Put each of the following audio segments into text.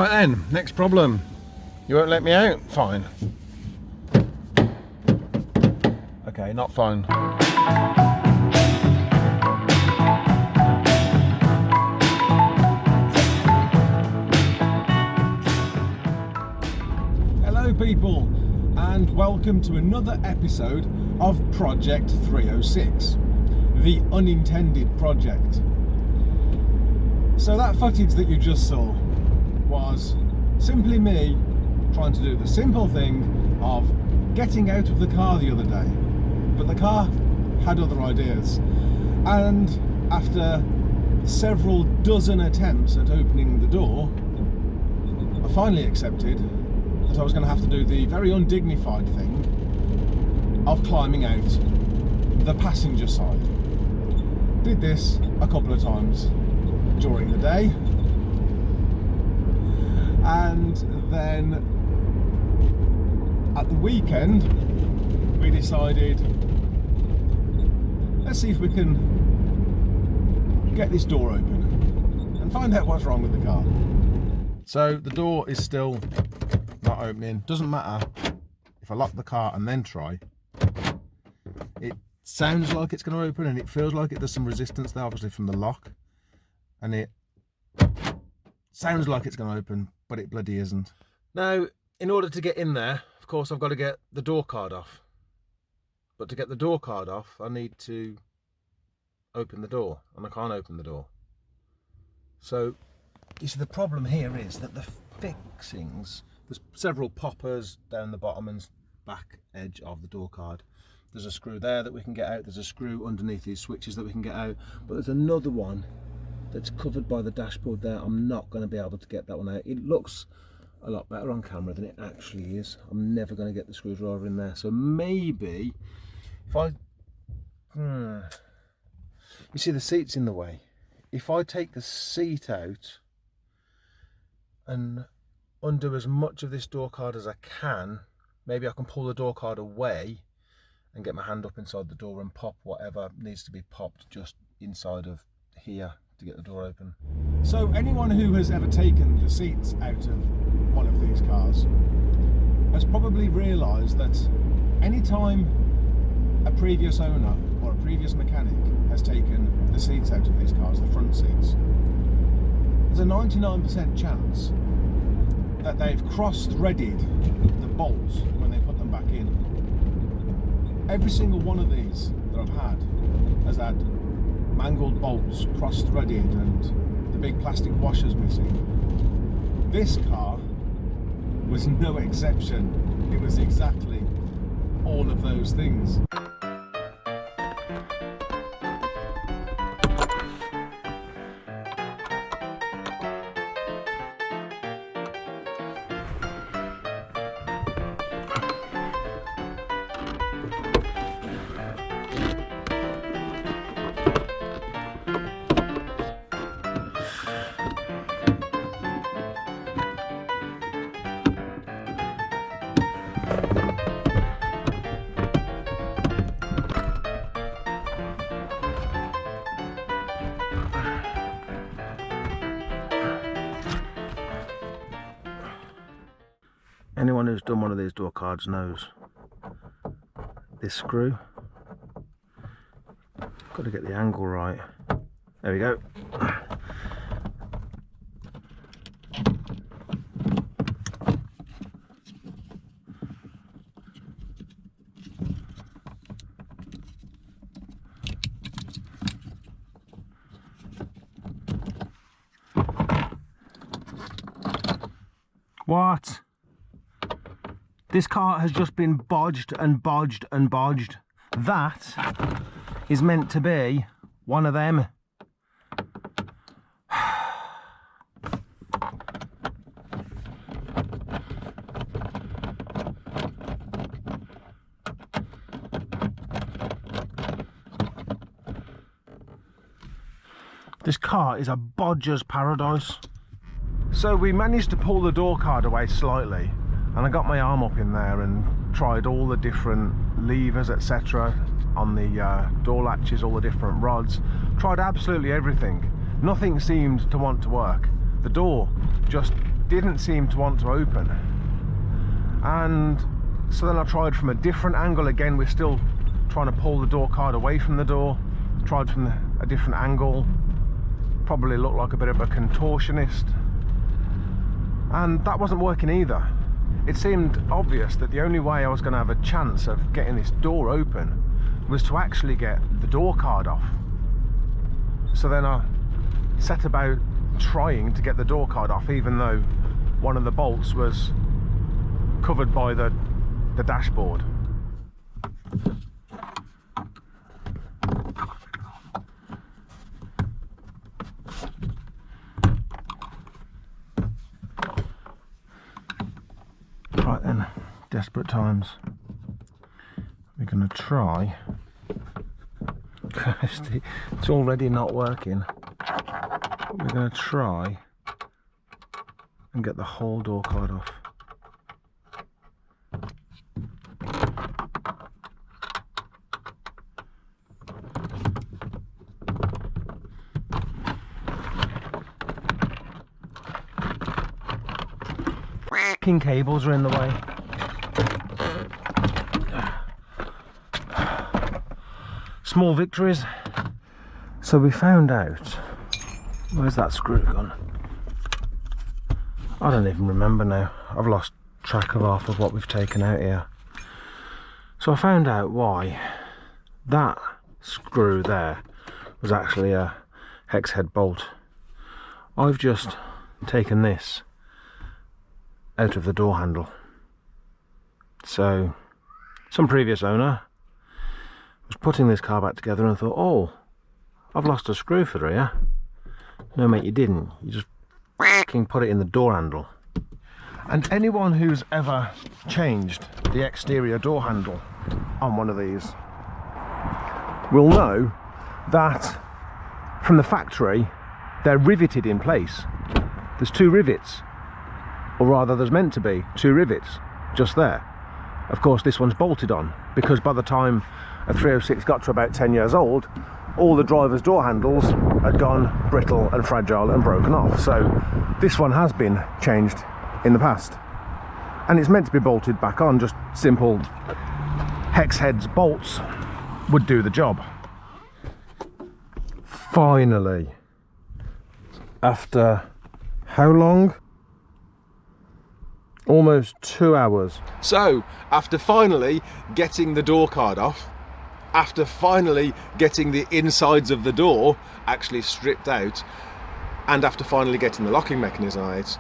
Right then, next problem. You won't let me out? Fine. Okay, not fine. Hello people, and welcome to another episode of Project 306, the unintended project. So that footage that you just saw was simply me trying to do the simple thing of getting out of the car the other day, but the car had other ideas, and after several dozen attempts at opening the door, I finally accepted that I was going to have to do the very undignified thing of climbing out the passenger side. Did this a couple of times during the day, and then at the weekend we decided, let's see if we can get this door open and find out what's wrong with the car. So the door is still not opening. Doesn't matter if I lock the car and then try. It sounds like it's going to open, and it feels like there's some resistance there, obviously from the lock, and it sounds like it's going to open, but it bloody isn't. Now, in order to get in there, of course, I've got to get the door card off. But to get the door card off, I need to open the door, and I can't open the door. So, you see, the problem here is that the fixings, there's several poppers down the bottom and back edge of the door card. There's a screw there that we can get out, there's a screw underneath these switches that we can get out, but there's another one that's covered by the dashboard there. I'm not going to be able to get that one out. It looks a lot better on camera than it actually is. I'm never going to get the screwdriver in there. So maybe if I you see, the seat's in the way. If I take the seat out and undo as much of this door card as I can, maybe I can pull the door card away and get my hand up inside the door and pop whatever needs to be popped just inside of here to get the door open. So anyone who has ever taken the seats out of one of these cars has probably realised that anytime a previous owner or a previous mechanic has taken the seats out of these cars, the front seats, there's a 99% chance that they've cross-threaded the bolts when they put them back in. Every single one of these that I've had has had mangled bolts, cross-threaded, and the big plastic washers missing. This car was no exception. It was exactly all of those things. Anyone who's done one of these door cards knows this screw. Got to get the angle right. There we go. What? This car has just been bodged and bodged and bodged. That is meant to be one of them. This car is a bodger's paradise. So we managed to pull the door card away slightly, and I got my arm up in there and tried all the different levers, etc. on the door latches, all the different rods. Tried absolutely everything. Nothing seemed to want to work. The door just didn't seem to want to open. And so then I tried from a different angle. Again, we're still trying to pull the door card away from the door. Tried from a different angle. Probably looked like a bit of a contortionist. And that wasn't working either. It seemed obvious that the only way I was going to have a chance of getting this door open was to actually get the door card off. So then I set about trying to get the door card off, even though one of the bolts was covered by the dashboard. Right then, desperate times. We're going to try. It's already not working. We're going to try and get the whole door card off. Cables are in the way. Small victories. So we found out, where's that screw gone? I don't even remember now. I've lost track of half of what we've taken out here. So I found out why that screw there was actually a hex head bolt. I've just taken this out of the door handle. So some previous owner was putting this car back together and thought, oh, I've lost a screw for here. No mate, you didn't. You just fucking put it in the door handle. And anyone who's ever changed the exterior door handle on one of these will know that from the factory they're riveted in place. There's two rivets, or rather there's meant to be two rivets just there. Of course this one's bolted on, because by the time a 306 got to about 10 years old, all the driver's door handles had gone brittle and fragile and broken off. So this one has been changed in the past, and it's meant to be bolted back on. Just simple hex heads bolts would do the job. Finally, after how long? Almost 2 hours. So after finally getting the door card off, after finally getting the insides of the door actually stripped out, and after finally getting the locking mechanism out,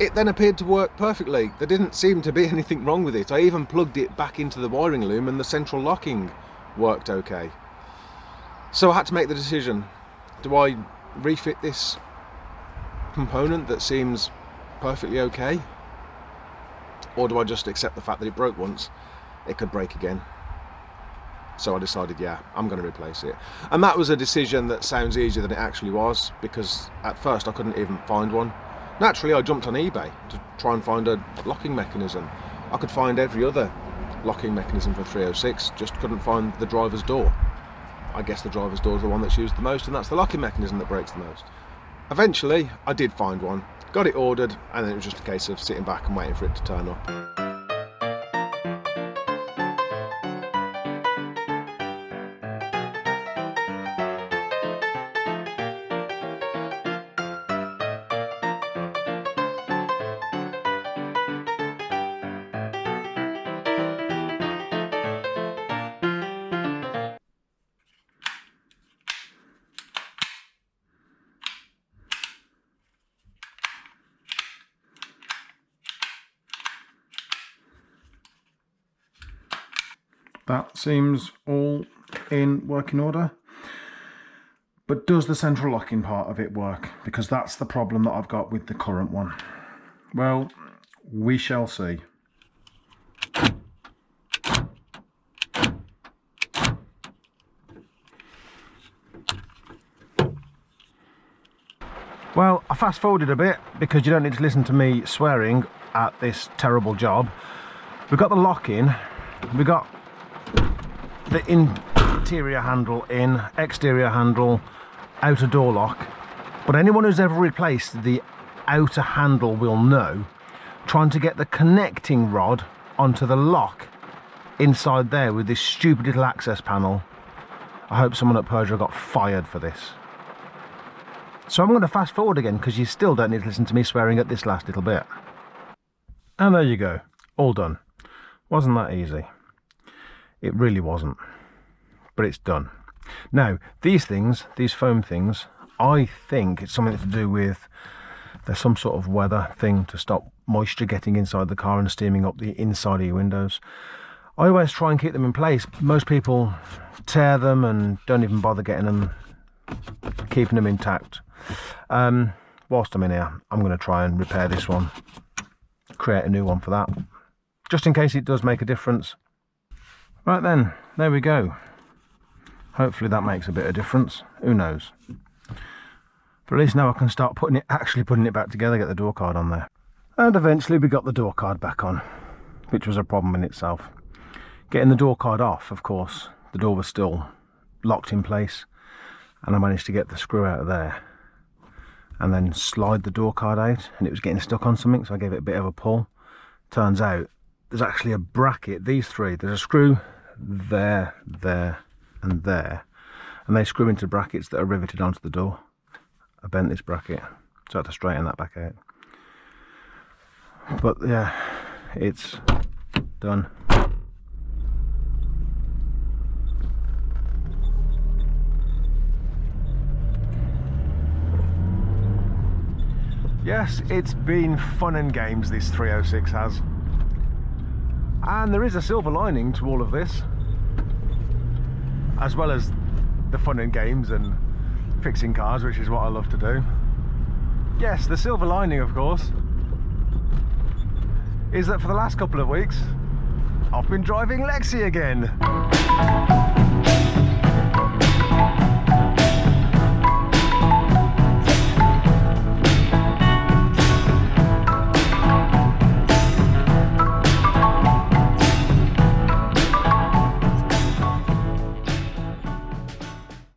it then appeared to work perfectly. There didn't seem to be anything wrong with it. I even plugged it back into the wiring loom and the central locking worked okay. So I had to make the decision. Do I refit this component that seems perfectly okay? Or do I just accept the fact that it broke once, it could break again? So I decided, yeah, I'm going to replace it. And that was a decision that sounds easier than it actually was, because at first I couldn't even find one. Naturally, I jumped on eBay to try and find a locking mechanism. I could find every other locking mechanism for 306, just couldn't find the driver's door. I guess the driver's door is the one that's used the most, and that's the locking mechanism that breaks the most. Eventually, I did find one, got it ordered, and then it was just a case of sitting back and waiting for it to turn up. That seems all in working order. But does the central locking part of it work? Because that's the problem that I've got with the current one. Well, we shall see. Well, I fast forwarded a bit because you don't need to listen to me swearing at this terrible job. We've got the lock in, we got the interior handle in, exterior handle, outer door lock. But anyone who's ever replaced the outer handle will know, trying to get the connecting rod onto the lock inside there with this stupid little access panel. I hope someone at Peugeot got fired for this. So I'm going to fast forward again because you still don't need to listen to me swearing at this last little bit. And there you go, all done. Wasn't that easy? It really wasn't, but it's done. Now, these things, these foam things, I think it's something to do with, there's some sort of weather thing to stop moisture getting inside the car and steaming up the inside of your windows. I always try and keep them in place. Most people tear them and don't even bother getting them, keeping them intact. Whilst I'm in here, I'm going to try and repair this one, create a new one for that, just in case it does make a difference. Right then, there we go. Hopefully that makes a bit of difference. Who knows? But at least now I can start actually putting it back together, get the door card on there. And eventually we got the door card back on, which was a problem in itself. Getting the door card off, of course, the door was still locked in place, and I managed to get the screw out of there and then slide the door card out, and it was getting stuck on something, so I gave it a bit of a pull. Turns out there's actually a bracket, these three, there's a screw there, there and there, and they screw into brackets that are riveted onto the door. I bent this bracket, so I had to straighten that back out. But yeah, it's done. Yes, it's been fun and games, this 306 has. And there is a silver lining to all of this, as well as the fun and games and fixing cars, which is what I love to do. Yes, the silver lining, of course, is that for the last couple of weeks I've been driving Lexi again.